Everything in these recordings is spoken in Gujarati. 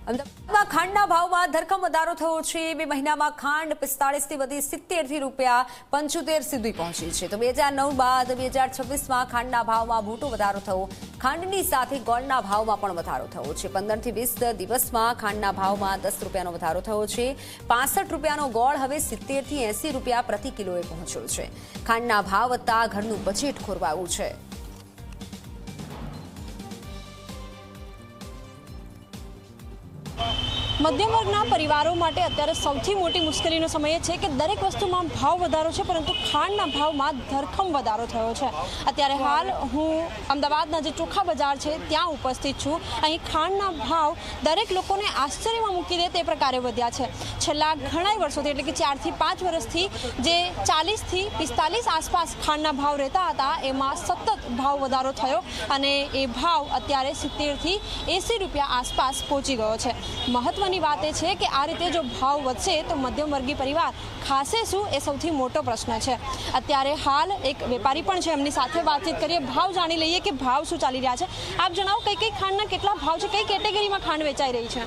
અમદાવાદમાં ખાંડના ભાવમાં ધરખમ વધારો થયો છે। 2 મહિનામાં ખાંડ 45 થી વધી 70 થી રૂપિયા 75 સુધી પહોંચી છે। તો 2009 બાદ 2026માં ખાંડના ભાવમાં મોટો વધારો થયો। ખાંડની સાથે ગોળના ભાવમાં પણ વધારો થયો છે। 15 થી 20 દિવસમાં ખાંડના ભાવમાં 10 રૂપિયાનો વધારો થયો છે। 65 રૂપિયાનો ગોળ હવે 70 થી 80 રૂપિયા પ્રતિ કિલોએ પહોંચ્યો છે। ખાંડના ભાવ વધતા ઘરનું બજેટ ખોરવાયું છે। मध्यम वर्गना परिवारों माटे अत्यारे सौथी मोटी मुश्केलीनो समय छे कि दरेक वस्तुमां भाव वधारो छे परंतु खांडना भावमां धरखम वधारो थयो छे। अत्यारे हाल हूँ अमदावादना जे चोखा बजार छे त्यां उपस्थित छूं। अहीं खांडना भाव दरेक लोकोने आश्चर्यमां मूकी दे ते प्रकारे वध्या छे। छेल्ला घणाय वर्षोथी એટલે કે 4 થી 5 વર્ષથી જે 40 થી 45 આસપાસ ખાંડના ભાવ રહેતા હતા એમાં સતત ભાવ વધારો થયો અને એ ભાવ અત્યારે 70 થી 80 રૂપિયા આસપાસ પહોંચી ગયો છે। મહત્વની વાત એ છે કે આ રીતે જો ભાવ વધશે તો મધ્યમ વર્ગીય પરિવાર ખાશે શું એ સૌથી મોટો પ્રશ્ન છે। અત્યારે હાલ એક વેપારી પણ છે, એમની સાથે વાતચીત કરીએ, ભાવ જાણી લઈએ કે ભાવ શું ચાલી રહ્યા છે। આપ જણાવો કઈ ખાંડના કેટલા ભાવ છે, કઈ કેટેગરીમાં ખાંડ વેચાઈ રહી છે?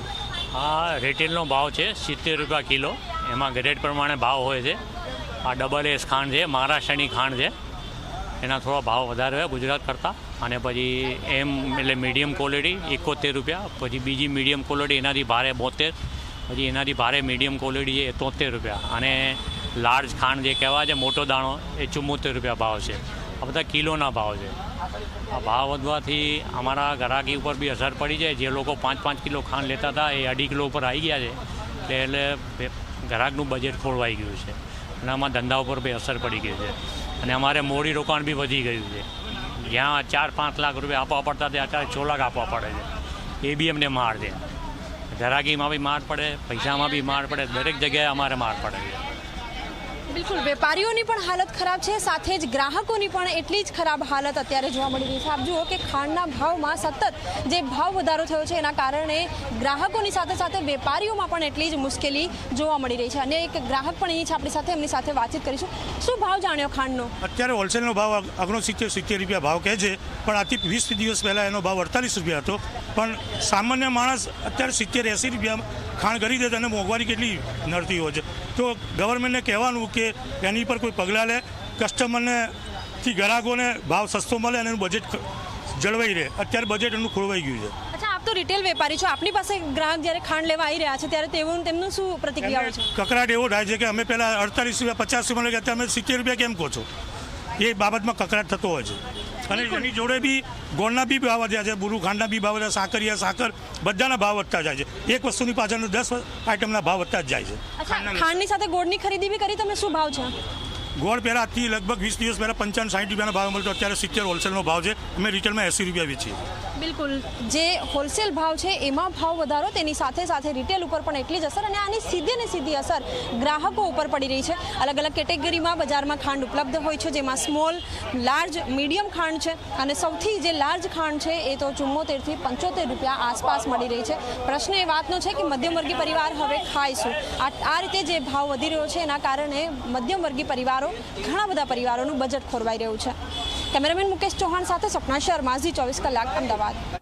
આ રિટેલનો ભાવ છે 70 રૂપિયા કિલો। એમાં ગ્રેડ પ્રમાણે ભાવ હોય છે। આ ડબલ એસ ખાંડ છે, મહારાષ્ટ્રની ખાંડ છે, એના થોડા ભાવ વધારે હોય ગુજરાત કરતાં। અને પછી એમ એટલે મીડિયમ ક્વોલિટી 71 રૂપિયા, પછી બીજી મીડિયમ ક્વોલિટી એનાથી ભારે 72, પછી એનાથી ભારે મીડિયમ ક્વોલિટી છે 73 રૂપિયા, અને લાર્જ ખાંડ જે કહેવાય છે મોટો દાણો એ 74 રૂપિયા ભાવ છે। આ બધા કિલોના ભાવ છે। આ ભાવ વધવાથી અમારા ગ્રાહકી ઉપર બી અસર પડી જાય। જે લોકો 5-5 કિલો ખાંડ લેતા હતા એ 2.5 કિલો ઉપર આવી ગયા છે એટલે ગ્રાહકનું બજેટ ખોરવાઈ ગયું છે અને આમાં ધંધા ઉપર બી અસર પડી ગઈ છે અને અમારે મૂડી રોકાણ બી વધી ગયું છે। જ્યાં 4-5 લાખ રૂપિયા આપવા પડતા હતા અત્યારે 6 લાખ આપવા પડે છે। એ બી અમને માર છે। ગ્રાહકીમાં બી માર પડે, પૈસામાં બી માર પડે, દરેક જગ્યાએ અમારે માર પડે છે। બિલકુલ, વેપારીઓની પણ હાલત ખરાબ છે, સાથે જ ગ્રાહકોની પણ એટલી જ ખરાબ હાલત અત્યારે જોવા મળી રહી છે। આપ જુઓ કે ખાંડના ભાવમાં સતત જે ભાવ વધારો થયો છે એના કારણે ગ્રાહકોની સાથે સાથે વેપારીઓમાં પણ એટલી જ મુશ્કેલી જોવા મળી રહી છે। અને એક ગ્રાહક પણ અહીં છે આપણી સાથે, એમની સાથે વાતચીત કરીશું। શું ભાવ જાણ્યો ખાંડનો? અત્યારે હોલસેલનો ભાવ 69-70 રૂપિયા ભાવ કહે છે, પણ આથી 20 દિવસ પહેલાં એનો ભાવ 48 રૂપિયા હતો। પણ સામાન્ય માણસ અત્યારે 70-80 રૂપિયા ખાંડ ખરીદે તો એને મોંઘવારી કેટલી નડતી હોય છે। તો ગવર્મેન્ટને કહેવાનું કે એની પર કોઈ પગલાં લે, કસ્ટમરને થી ગ્રાહકોને ભાવ સસ્તો મળે અને એનું બજેટ જળવાઈ રહે। અત્યારે બજેટ એનું ખોરવાઈ ગયું છે। અચ્છા, આપ તો રિટેલ વેપારી છો, આપની પાસે ગ્રાહક જ્યારે ખાંડ લેવા આવી રહ્યા છે ત્યારે તેમનું શું પ્રતિક્રિયા હોય છે? કકરાટ એવો થાય છે કે અમે પહેલાં 48 રૂપિયા 50 રૂપિયા લઈ ગયા, અમે 70 રૂપિયા કેમ કહો છો? એ બાબતમાં કકરાટ થતો હોય છે। અને એની જોડે બી ગોળના બી ભાવ વધ્યા છે, બુરુ ખાંડના બી ભાવ વધ્યા, સાકરિયા સાકર બધાના ભાવ વધતા જાય છે। એક વસ્તુની પાછળ 10 આઈટમના ભાવ વધતા જ જાય છે। ખાંડની સાથે ગોળની ખરીદી બી કરી તમે? શું ભાવ છે ગોળ? પહેલાં આજથી લગભગ 20 દિવસ પહેલાં 55-60 રૂપિયાનો ભાવ મળતો, અત્યારે 70 હોલસેલનો ભાવ છે। અમે રિટેલમાં 80 રૂપિયા વેચીએ। બિલકુલ, જે હોલસેલ ભાવ છે એમાં ભાવ વધારો, તેની સાથે સાથે રિટેલ ઉપર પણ એટલી જ અસર અને આની સીધી ને સીધી અસર ગ્રાહકો ઉપર પડી રહી છે। અલગ અલગ કેટેગરીમાં બજારમાં ખાંડ ઉપલબ્ધ હોય છે, જેમાં સ્મોલ, લાર્જ, મીડિયમ ખાંડ છે અને સૌથી જે લાર્જ ખાંડ છે એ તો 74 થી 75 રૂપિયા આસપાસ મળી રહી છે। પ્રશ્ન એ વાતનો છે કે મધ્યમવર્ગી પરિવાર હવે ખાય શું? આ રીતે જે ભાવ વધી રહ્યો છે એના કારણે મધ્યમવર્ગી પરિવારો, ઘણા બધા પરિવારોનું બજેટ ખોરવાઈ રહ્યું છે। કેમેરામેન મુકેશ ચૌહાણ સાથે સપના શર્મા, ઝી 24 કલાક, અમદાવાદ।